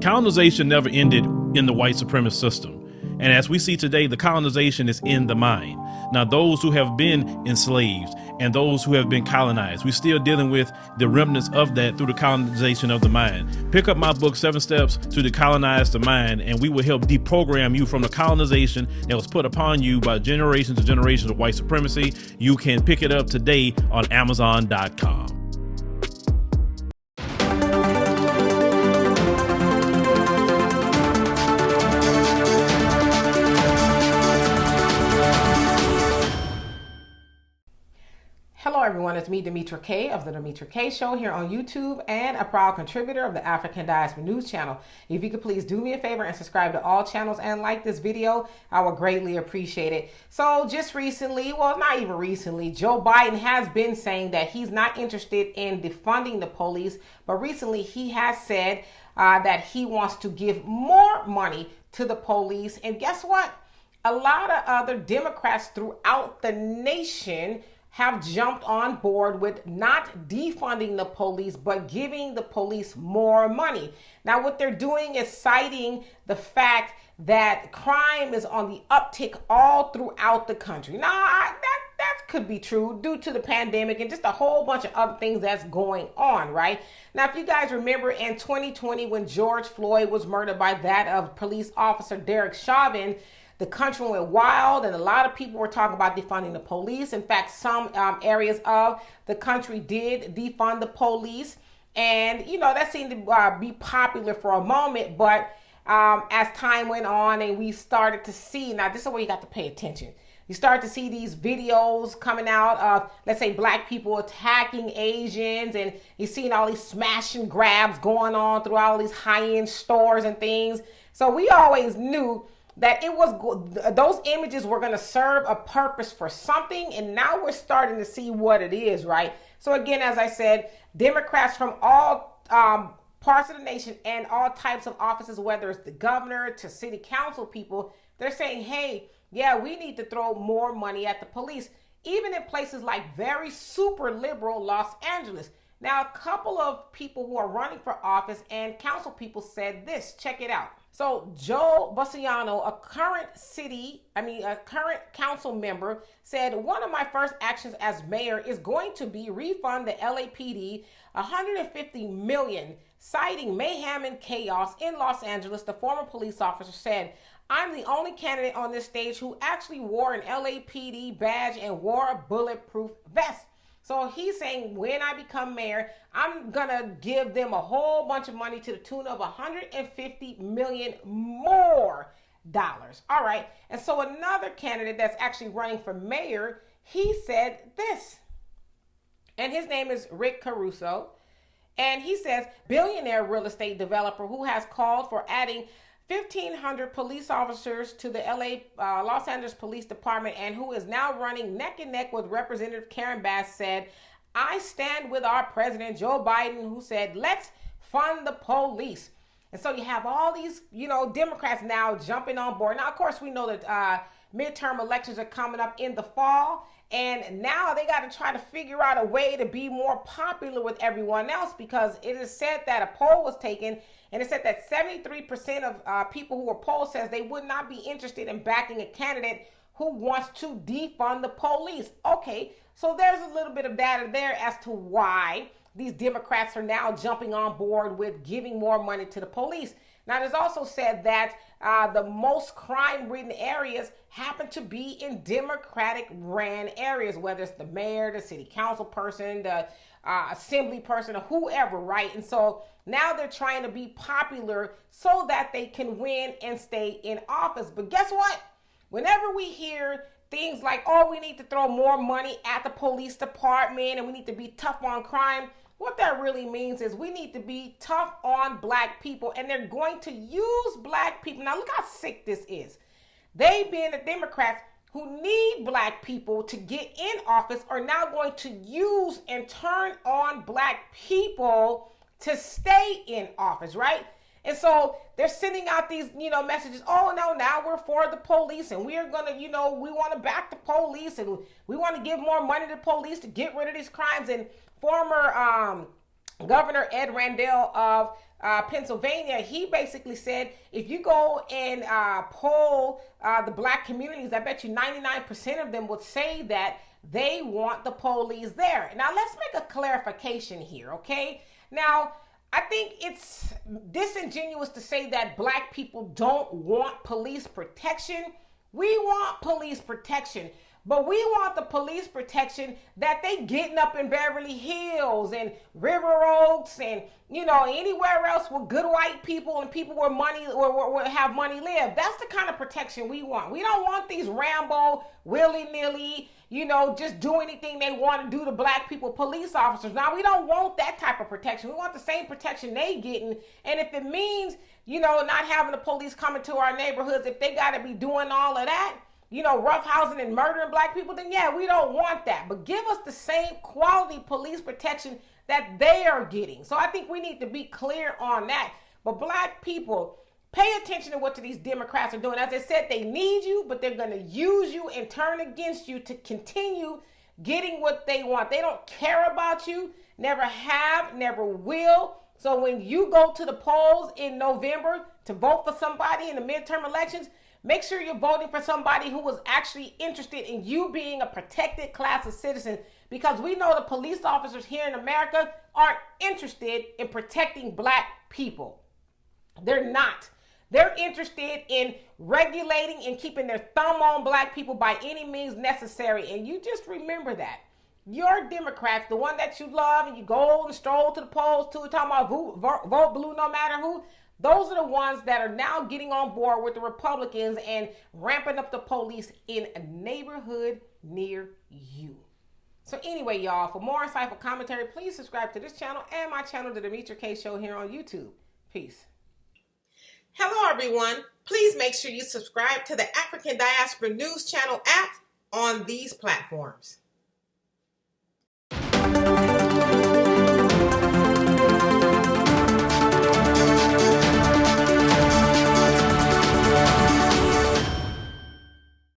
Colonization never ended in the white supremacist system. And as we see today, the colonization is in the mind. Now, those who have been enslaved and those who have been colonized, we're still dealing with the remnants of that through the colonization of the mind. Pick up my book, 7 Steps to Decolonize the Mind, and we will help deprogram you from the colonization that was put upon you by generations and generations of white supremacy. You can pick it up today on Amazon.com. Hello everyone, it's me, Demetra Kaye of the Demetra Kaye Show here on YouTube and a proud contributor of the African Diaspora News channel. If you could please do me a favor and subscribe to all channels and like this video, I would greatly appreciate it. So just recently, well not even recently, Joe Biden has been saying that he's not interested in defunding the police, but recently he has said that he wants to give more money to the police. And guess what? A lot of other Democrats throughout the nation have jumped on board with not defunding the police, but giving the police more money. Now, what they're doing is citing the fact that crime is on the uptick all throughout the country. Now, that could be true due to the pandemic and just a whole bunch of other things that's going on, right? Now, if you guys remember in 2020 when George Floyd was murdered by that of police officer Derek Chauvin, the country went wild and a lot of people were talking about defunding the police. In fact, some areas of the country did defund the police. And, you know, that seemed to be popular for a moment. But as time went on and we started to see, now this is where you got to pay attention. You start to see these videos coming out of, let's say, black people attacking Asians, and you're seeing all these smash and grabs going on through all these high-end stores and things. So we always knew that it was those images were going to serve a purpose for something, and now we're starting to see what it is, right? So again, as I said, Democrats from all parts of the nation and all types of offices, whether it's the governor to city council people, they're saying, hey, yeah, we need to throw more money at the police, even in places like very super liberal Los Angeles. Now, a couple of people who are running for office and council people said this. Check it out. So Joe Bossiano, a current council member, said one of my first actions as mayor is going to be refund the LAPD $150 million, citing mayhem and chaos in Los Angeles. The former police officer said, I'm the only candidate on this stage who actually wore an LAPD badge and wore a bulletproof vest. So he's saying when I become mayor, I'm going to give them a whole bunch of money to the tune of $150 million more dollars. All right. And so another candidate that's actually running for mayor, he said this. And his name is Rick Caruso. And he says, billionaire real estate developer who has called for adding 1,500 police officers to the Los Angeles Police Department and who is now running neck and neck with Representative Karen Bass said, I stand with our president, Joe Biden, who said, let's fund the police. And so you have all these, Democrats now jumping on board. Now, of course, we know that midterm elections are coming up in the fall. And now they got to try to figure out a way to be more popular with everyone else, because it is said that a poll was taken and it said that 73% of people who were polled says they would not be interested in backing a candidate who wants to defund the police. Okay, so there's a little bit of data there as to why these Democrats are now jumping on board with giving more money to the police. Now, there's also said that the most crime-ridden areas happen to be in Democratic-ran areas, whether it's the mayor, the city council person, the assembly person, or whoever, right? And so now they're trying to be popular so that they can win and stay in office. But guess what? Whenever we hear things like, oh, we need to throw more money at the police department and we need to be tough on crime, what that really means is we need to be tough on black people, and they're going to use black people. Now, look how sick this is. They, being the Democrats who need black people to get in office, are now going to use and turn on black people to stay in office, right? And so they're sending out these, messages. Oh, no, now we're for the police and we're going to, we want to back the police and we want to give more money to police to get rid of these crimes. And former Governor Ed Rendell of Pennsylvania, he basically said if you go and poll the black communities, I bet you 99% of them would say that they want the police there. Now, let's make a clarification here, okay? Now, I think it's disingenuous to say that black people don't want police protection. We want police protection. But we want the police protection that they getting up in Beverly Hills and River Oaks and, you know, anywhere else with good white people and people where money or have money live. That's the kind of protection we want. We don't want these Rambo, willy-nilly, you know, just do anything they want to do to black people, police officers. Now, we don't want that type of protection. We want the same protection they getting. And if it means, you know, not having the police coming to our neighborhoods, if they got to be doing all of that, you know, roughhousing and murdering black people, then yeah, we don't want that. But give us the same quality police protection that they are getting. So I think we need to be clear on that. But black people, pay attention to what these Democrats are doing. As I said, they need you, but they're going to use you and turn against you to continue getting what they want. They don't care about you, never have, never will. So when you go to the polls in November to vote for somebody in the midterm elections, make sure you're voting for somebody who was actually interested in you being a protected class of citizen, because we know the police officers here in America aren't interested in protecting black people. They're not. They're interested in regulating and keeping their thumb on black people by any means necessary. And you just remember that. Your Democrats, the one that you love and you go and stroll to the polls to, talking about vote blue no matter who, those are the ones that are now getting on board with the Republicans and ramping up the police in a neighborhood near you. So anyway, y'all, for more insightful commentary, please subscribe to this channel and my channel, The Demetra Kaye Show, here on YouTube. Peace. Hello, everyone. Please make sure you subscribe to the African Diaspora News Channel app on these platforms.